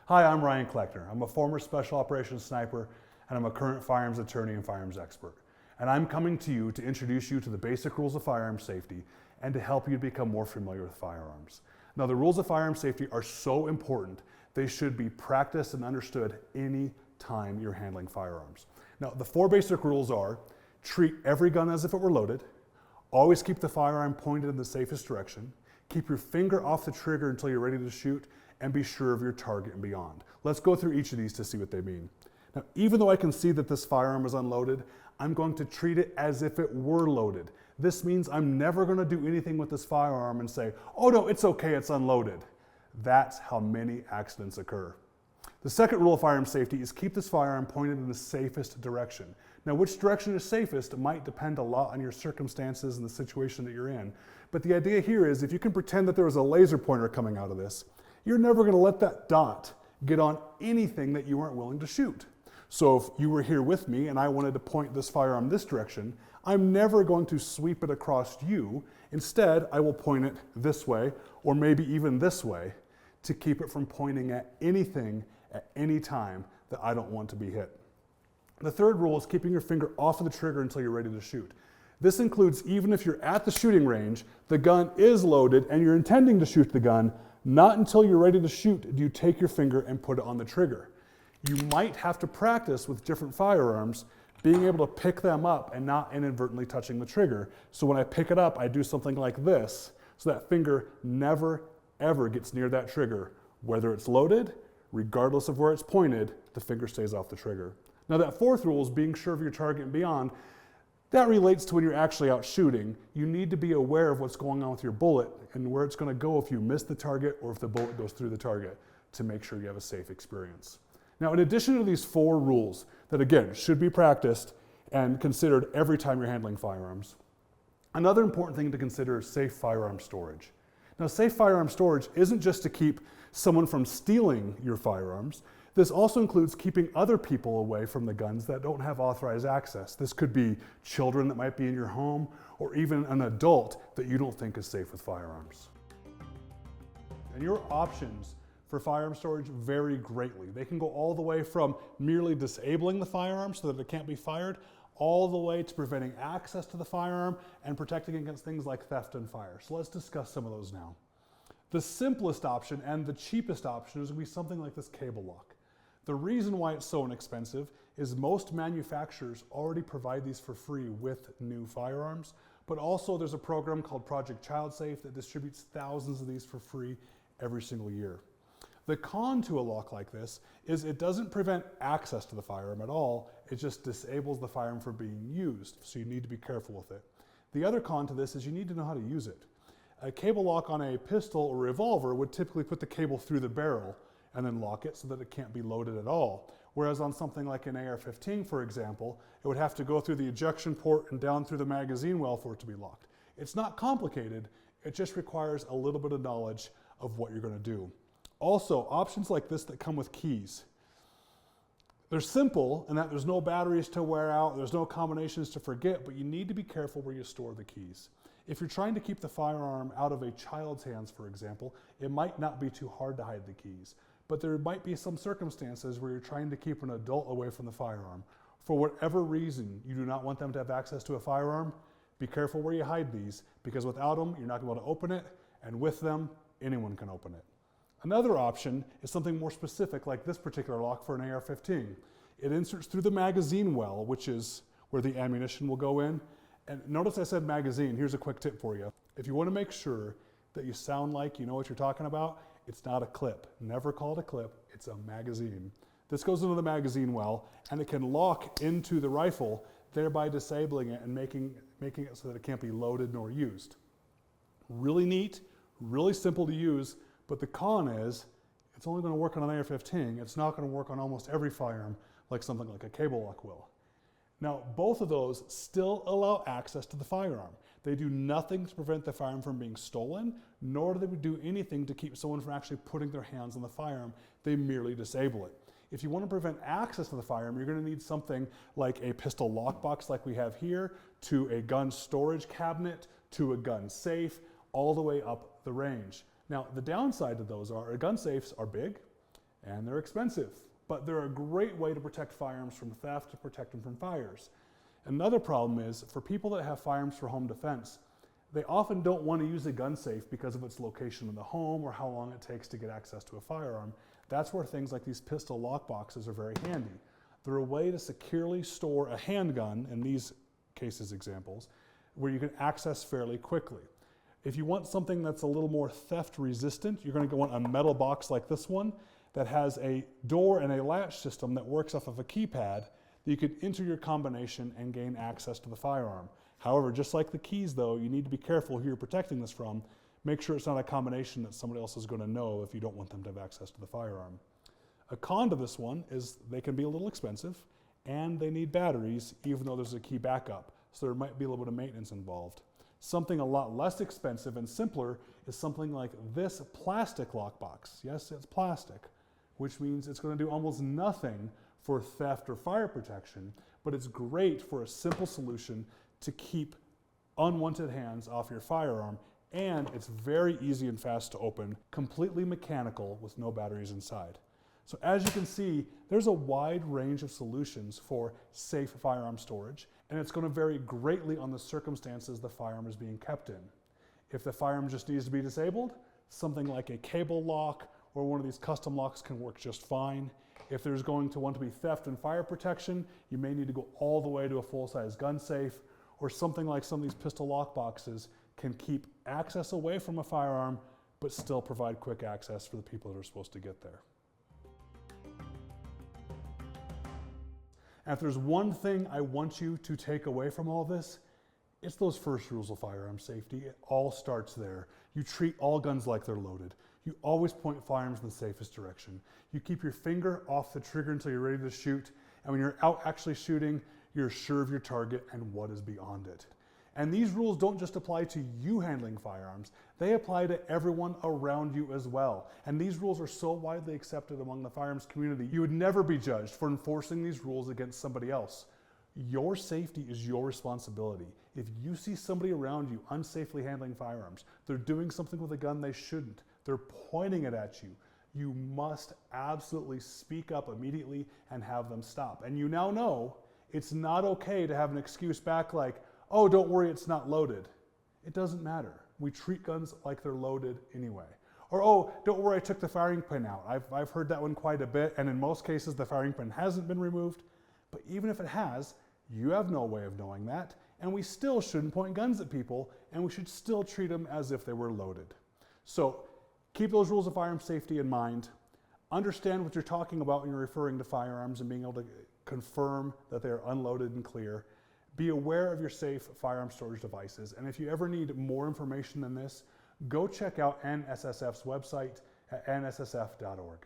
Hi, I'm Ryan Cleckner. I'm a former special operations sniper and I'm a current firearms attorney and firearms expert. And I'm coming to you to introduce you to the basic rules of firearms safety and to help you become more familiar with firearms. Now, the rules of firearms safety are so important, they should be practiced and understood any time you're handling firearms. Now, the four basic rules are: treat every gun as if it were loaded, always keep the firearm pointed in the safest direction, keep your finger off the trigger until you're ready to shoot, and be sure of your target and beyond. Let's go through each of these to see what they mean. Now, even though I can see that this firearm is unloaded, I'm going to treat it as if it were loaded. This means I'm never going to do anything with this firearm and say, oh no, it's okay, it's unloaded. That's how many accidents occur. The second rule of firearm safety is keep this firearm pointed in the safest direction. Now, which direction is safest might depend a lot on your circumstances and the situation that you're in. But the idea here is if you can pretend that there was a laser pointer coming out of this, you're never going to let that dot get on anything that you aren't willing to shoot. So if you were here with me and I wanted to point this firearm this direction, I'm never going to sweep it across you. Instead, I will point it this way, or maybe even this way, to keep it from pointing at anything at any time that I don't want to be hit. The third rule is keeping your finger off of the trigger until you're ready to shoot. This includes even if you're at the shooting range, the gun is loaded, and you're intending to shoot the gun, not until you're ready to shoot do you take your finger and put it on the trigger. You might have to practice with different firearms being able to pick them up and not inadvertently touching the trigger. So when I pick it up, I do something like this, so that finger never, ever gets near that trigger. Whether it's loaded, regardless of where it's pointed, the finger stays off the trigger. Now, that fourth rule is being sure of your target and beyond. That relates to when you're actually out shooting. You need to be aware of what's going on with your bullet and where it's going to go if you miss the target or if the bullet goes through the target to make sure you have a safe experience. Now, in addition to these four rules that, again, should be practiced and considered every time you're handling firearms, another important thing to consider is safe firearm storage. Now, safe firearm storage isn't just to keep someone from stealing your firearms. This also includes keeping other people away from the guns that don't have authorized access. This could be children that might be in your home, or even an adult that you don't think is safe with firearms. And your options for firearm storage vary greatly. They can go all the way from merely disabling the firearm so that it can't be fired, all the way to preventing access to the firearm and protecting against things like theft and fire. So let's discuss some of those now. The simplest option and the cheapest option is going to be something like this cable lock. The reason why it's so inexpensive is most manufacturers already provide these for free with new firearms, but also there's a program called Project Child Safe that distributes thousands of these for free every single year. The con to a lock like this is it doesn't prevent access to the firearm at all, it just disables the firearm from being used, so you need to be careful with it. The other con to this is you need to know how to use it. A cable lock on a pistol or revolver would typically put the cable through the barrel and then lock it so that it can't be loaded at all. Whereas on something like an AR-15, for example, it would have to go through the ejection port and down through the magazine well for it to be locked. It's not complicated, it just requires a little bit of knowledge of what you're going to do. Also, options like this that come with keys. They're simple in that there's no batteries to wear out, there's no combinations to forget, but you need to be careful where you store the keys. If you're trying to keep the firearm out of a child's hands, for example, it might not be too hard to hide the keys. But there might be some circumstances where you're trying to keep an adult away from the firearm. For whatever reason, you do not want them to have access to a firearm, be careful where you hide these, because without them, you're not going to be able to open it, and with them, anyone can open it. Another option is something more specific, like this particular lock for an AR-15. It inserts through the magazine well, which is where the ammunition will go in. And notice I said magazine. Here's a quick tip for you. If you want to make sure that you sound like you know what you're talking about, it's not a clip. Never call it a clip, it's a magazine. This goes into the magazine well, and it can lock into the rifle, thereby disabling it and making it so that it can't be loaded nor used. Really neat, really simple to use, but the con is it's only going to work on an AR-15. It's not going to work on almost every firearm like something like a cable lock will. Now, both of those still allow access to the firearm. They do nothing to prevent the firearm from being stolen, nor do they do anything to keep someone from actually putting their hands on the firearm. They merely disable it. If you want to prevent access to the firearm, you're going to need something like a pistol lockbox like we have here, to a gun storage cabinet, to a gun safe, all the way up the range. Now, the downside to those are gun safes are big, and they're expensive, but they're a great way to protect firearms from theft, to protect them from fires. Another problem is for people that have firearms for home defense, they often don't want to use a gun safe because of its location in the home or how long it takes to get access to a firearm. That's where things like these pistol lockboxes are very handy. They're a way to securely store a handgun, in these cases examples, where you can access fairly quickly. If you want something that's a little more theft resistant, you're going to want a metal box like this one that has a door and a latch system that works off of a keypad that you can enter your combination and gain access to the firearm. However, just like the keys though, you need to be careful who you're protecting this from. Make sure it's not a combination that somebody else is going to know if you don't want them to have access to the firearm. A con to this one is they can be a little expensive and they need batteries even though there's a key backup. So there might be a little bit of maintenance involved. Something a lot less expensive and simpler is something like this plastic lockbox. Yes, it's plastic, which means it's going to do almost nothing for theft or fire protection, but it's great for a simple solution to keep unwanted hands off your firearm, and it's very easy and fast to open, completely mechanical with no batteries inside. So as you can see, there's a wide range of solutions for safe firearm storage, and it's going to vary greatly on the circumstances the firearm is being kept in. If the firearm just needs to be disabled, something like a cable lock or one of these custom locks can work just fine. If there's going to want to be theft and fire protection, you may need to go all the way to a full-size gun safe, or something like some of these pistol lock boxes can keep access away from a firearm, but still provide quick access for the people that are supposed to get there. And if there's one thing I want you to take away from all this, it's those first rules of firearm safety. It all starts there. You treat all guns like they're loaded. You always point firearms in the safest direction. You keep your finger off the trigger until you're ready to shoot. And when you're out actually shooting, you're sure of your target and what is beyond it. And these rules don't just apply to you handling firearms, they apply to everyone around you as well. And these rules are so widely accepted among the firearms community, you would never be judged for enforcing these rules against somebody else. Your safety is your responsibility. If you see somebody around you unsafely handling firearms, they're doing something with a gun they shouldn't, they're pointing it at you, you must absolutely speak up immediately and have them stop. And you now know it's not okay to have an excuse back like, oh, don't worry, it's not loaded. It doesn't matter. We treat guns like they're loaded anyway. Or, oh, don't worry, I took the firing pin out. I've heard that one quite a bit, and in most cases the firing pin hasn't been removed. But even if it has, you have no way of knowing that, and we still shouldn't point guns at people, and we should still treat them as if they were loaded. So keep those rules of firearm safety in mind. Understand what you're talking about when you're referring to firearms and being able to confirm that they're unloaded and clear. Be aware of your safe firearm storage devices, and if you ever need more information than this, go check out NSSF's website at nssf.org.